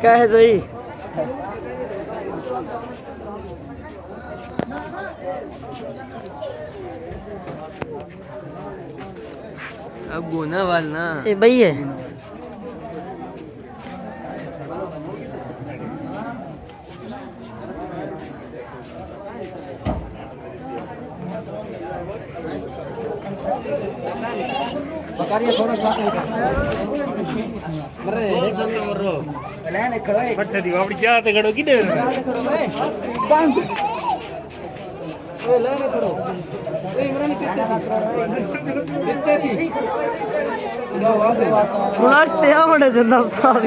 क्या है सही अब गुना वालना ये भाई है પછાડી આપડી ક્યાં તે ઘડો કીધે मुलाकते हैं बड़े जन्नत साथ